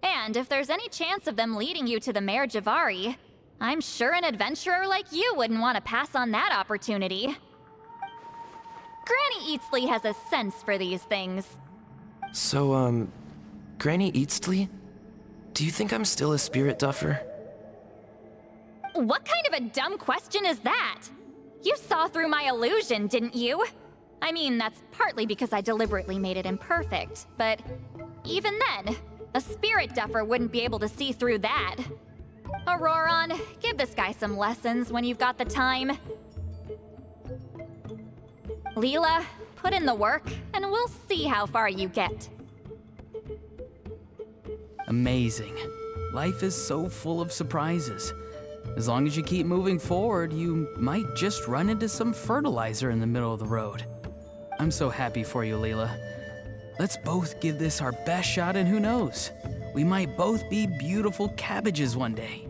And if there's any chance of them leading you to the Mayor Javari, I'm sure an adventurer like you wouldn't want to pass on that opportunity. Granny Eatsley has a sense for these things. So, Granny Eatsley? Do you think I'm still a spirit duffer? What kind of a dumb question is that? You saw through my illusion, didn't you? I mean, that's partly because I deliberately made it imperfect, but even then, a spirit duffer wouldn't be able to see through that. Auroron, give this guy some lessons when you've got the time. Leela, put in the work, and we'll see how far you get. Amazing. Life is so full of surprises. As long as you keep moving forward, you might just run into some fertilizer in the middle of the road. I'm so happy for you, Leela. Let's both give this our best shot, and who knows? We might both be beautiful cabbages one day.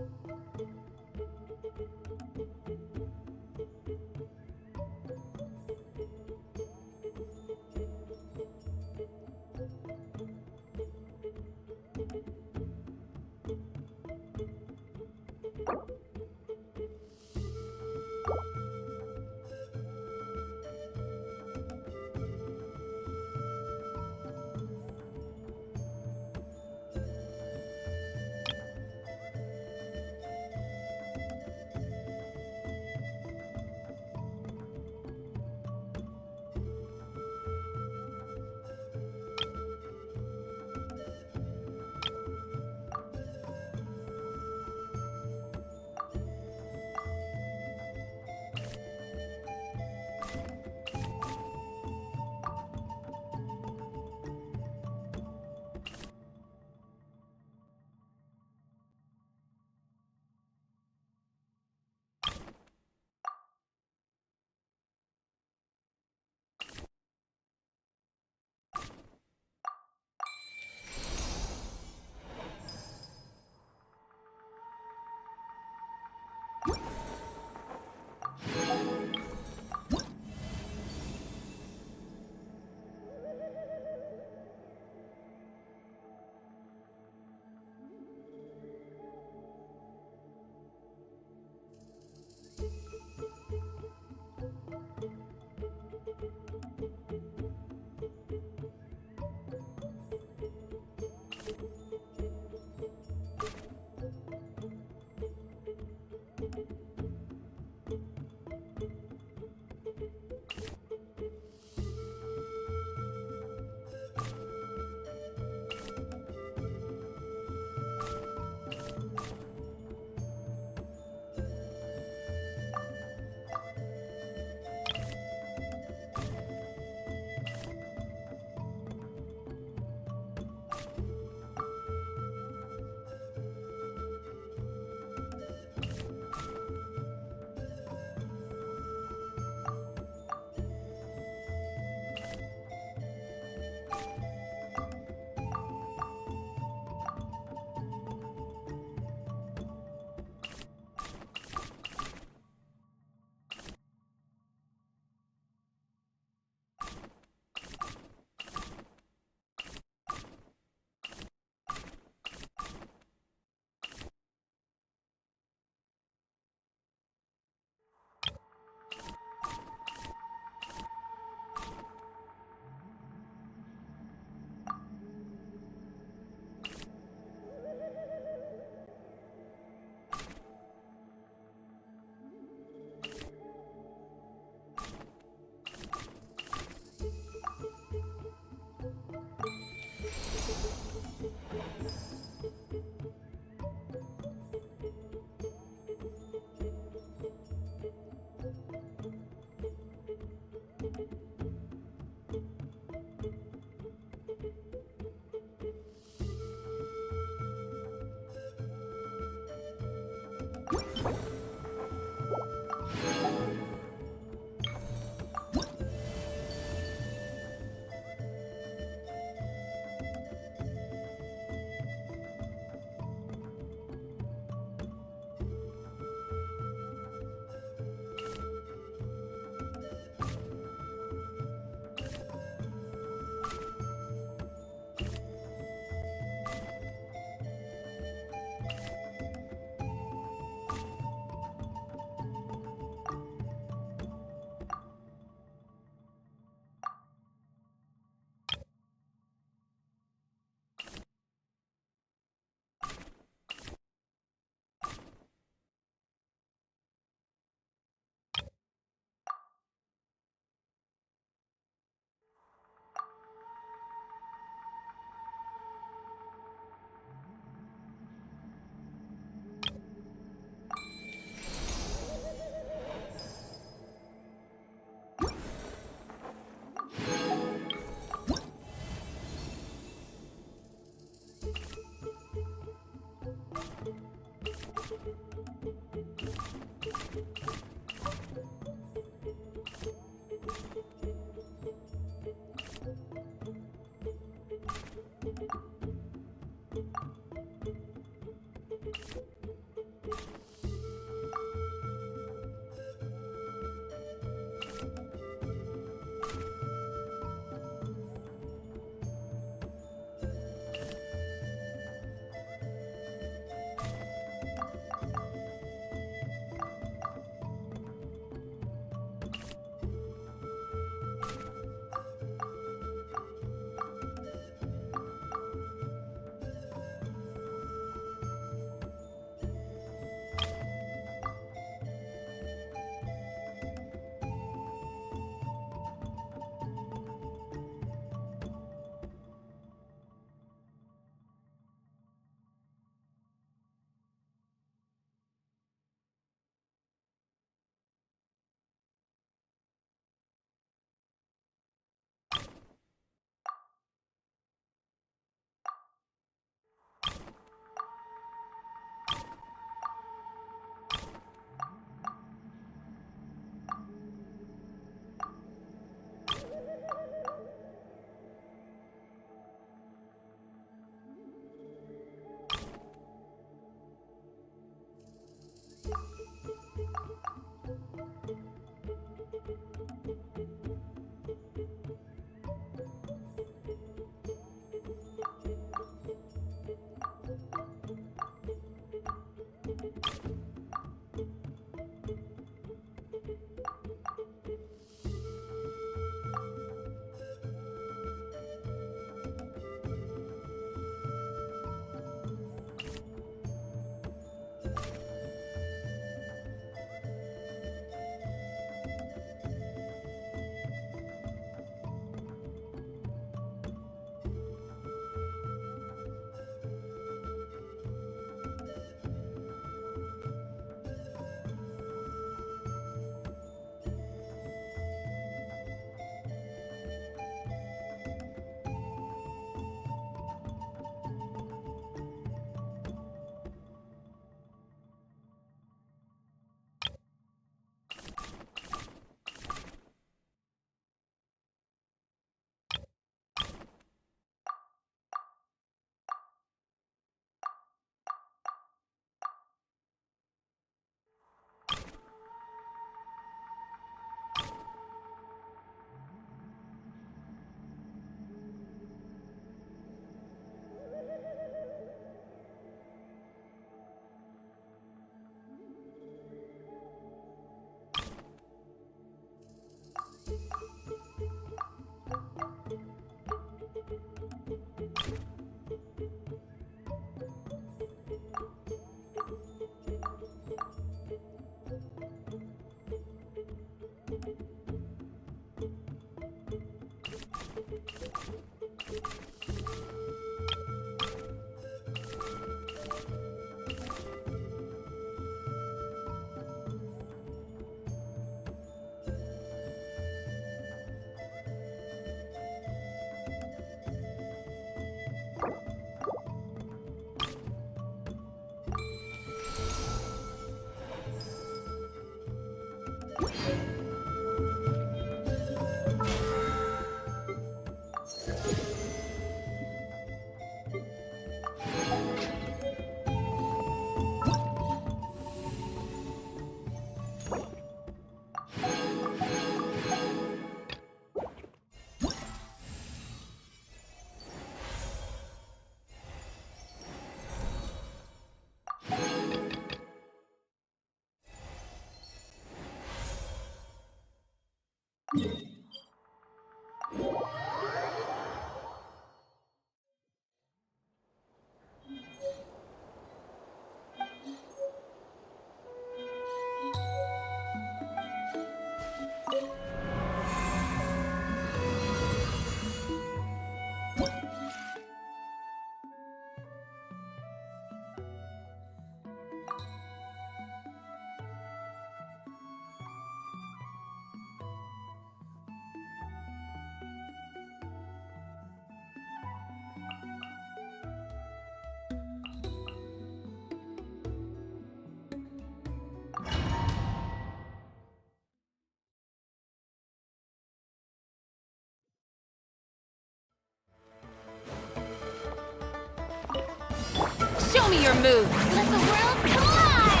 Show me your move! Let the world collide!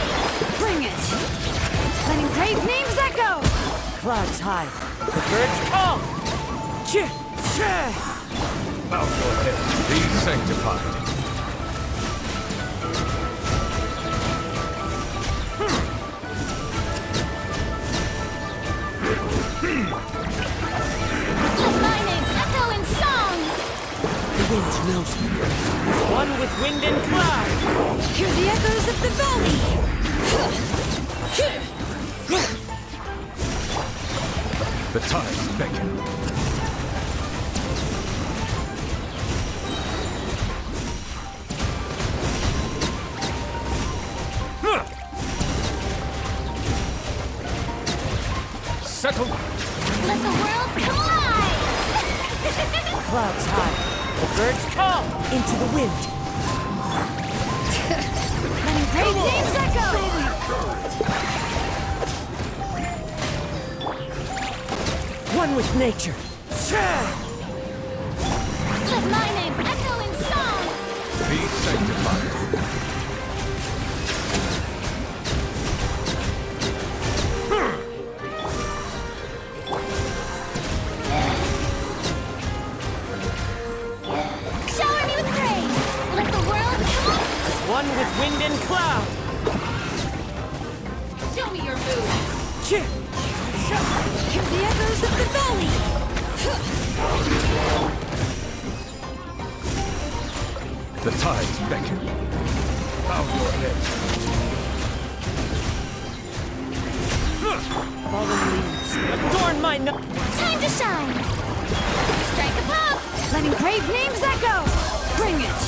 Bring it! Let engraved names echo! Clouds high, the birds call! Bow your head, be sanctified. Let my name echo in song! The wind knows me. As one with wind and cloud. Hear the echoes of the valley! The tides beckon. Settle. Let the world collide! Clouds high, the birds call into the wind. Let engraved names echo! One with nature. Let my name echo in song! Be sanctified. Shower me with praise! Let the world collide! As one with wind and cloud. Show me your move! Ch- Hear the echoes of the valley! The tides beckon. Bow your head. Fallen leaves adorn my Time to shine! Strike a pop! Let engraved names echo! Bring it!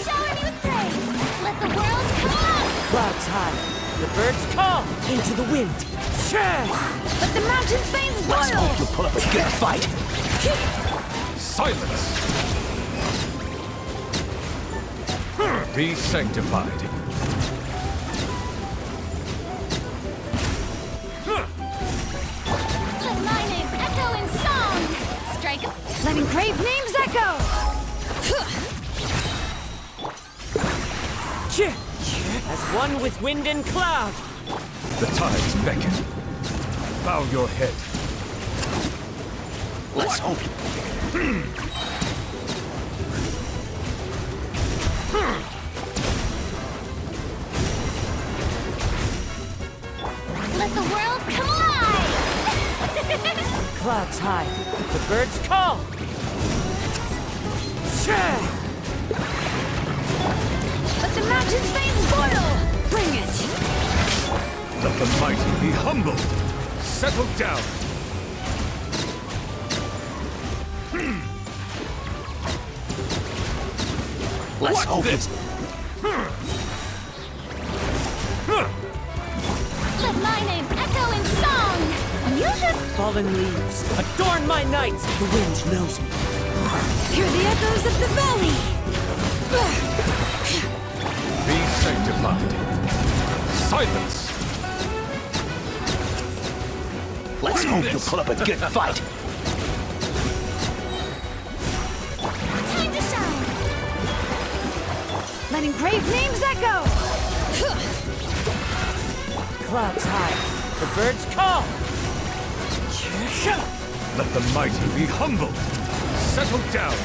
Shower me with praise! Let the world collide! Clouds high, the birds call into the wind. Let the mountain's veins boil! You'll put up a good fight. Silence. Be sanctified. Let my name echo in song! Strike a... Let engraved names echo! As one with wind and cloud. The tides beckon. Bow your head. Let's hope. Let the world come alive! Clouds high, the birds call! Let the mountains veins boil! Bring it! Let the mighty be humble. Settle down. Let's hope. This. Let my name echo in song! You should Fallen leaves, adorn my night! The wind knows me. hear the echoes of the valley! Be sanctified. Silence. Let's hope you put up a good fight. Time to shine! Let engraved names echo! Clouds high, the birds call! Let the mighty be humble. Settle down.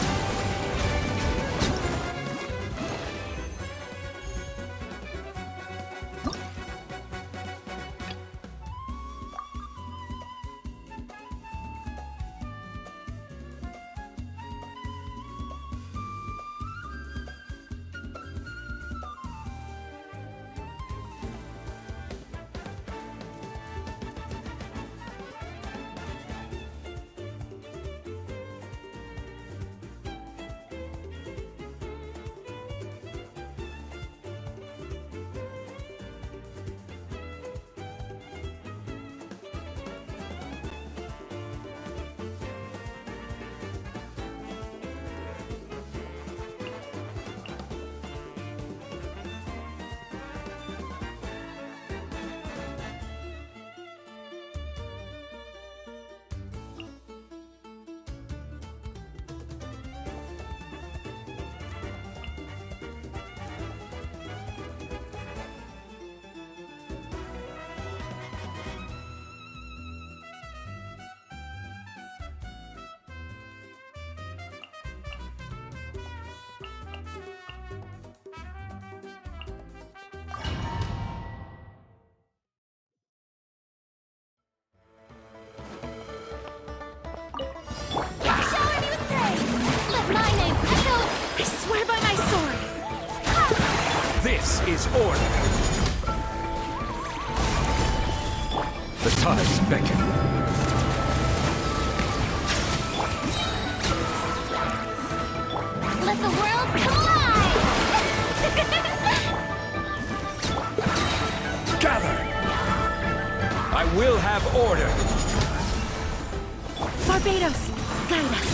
Shower me with praise! Let my name echo! I swear by my sword! This is order. The tides beckon. Let the world come alive! Gather! I will have order. Barbados, guide us!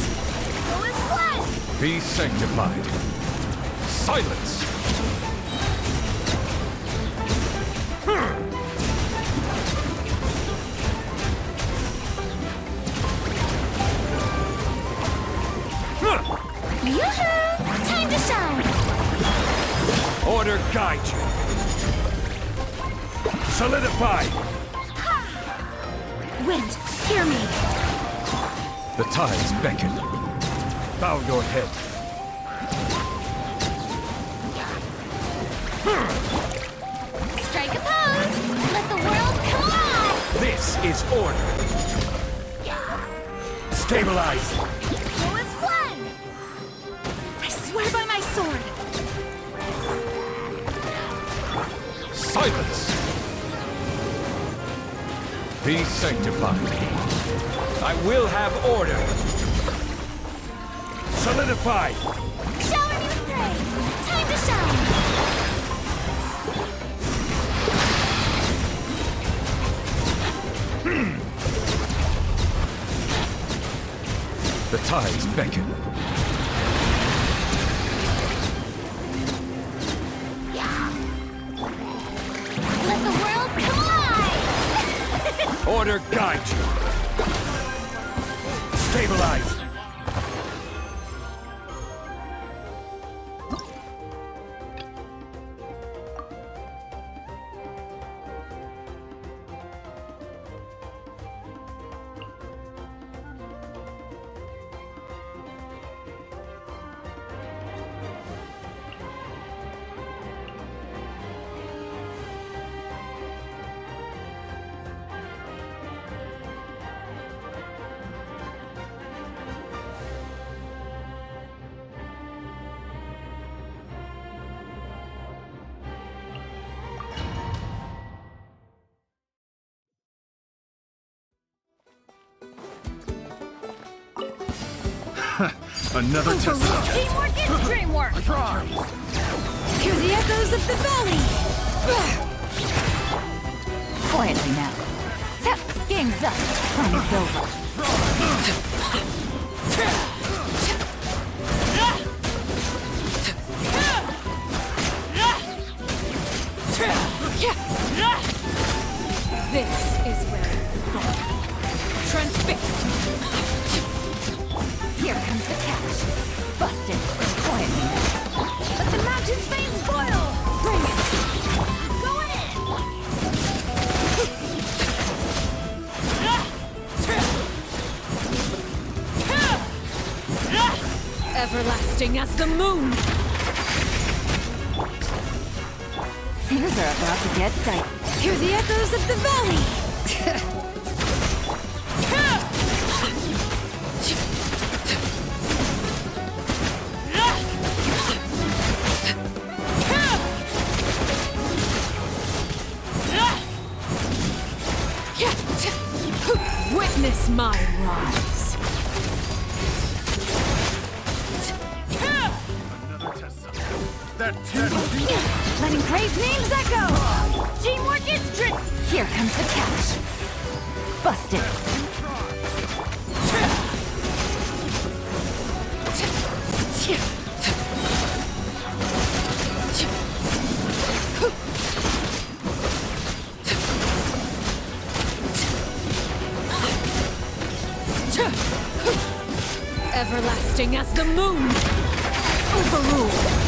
Go as one! Be sanctified. Silence! Yoo-hoo! Time to shine! Order guide you. Solidify! Wind, hear me! The tides beckon. Bow your head. Strike a pose! Let the world come alive! This is order. Stabilize. Go as one! I swear by my sword! Silence. Be sanctified. I will have order. Solidify. Shower me with praise! Time to shine! The tides beckon. Let the world come alive! Order guide you. Stabilize. Another test. Teamwork is dreamwork! Try. Hear the echoes of the valley! Quietly now. Game's up. Fun is over. This is where you fall. Transfixed! Here comes the catch. Busted. Quietly now. Let the mountain's veins boil! Bring it! Go in! Everlasting as the moon! Things are about to get tight. Hear the echoes of the valley! Witness my rise! Another test. That Letting brave names echo! Teamwork is Here comes the catch. Busted. Everlasting as the moon! Overruled!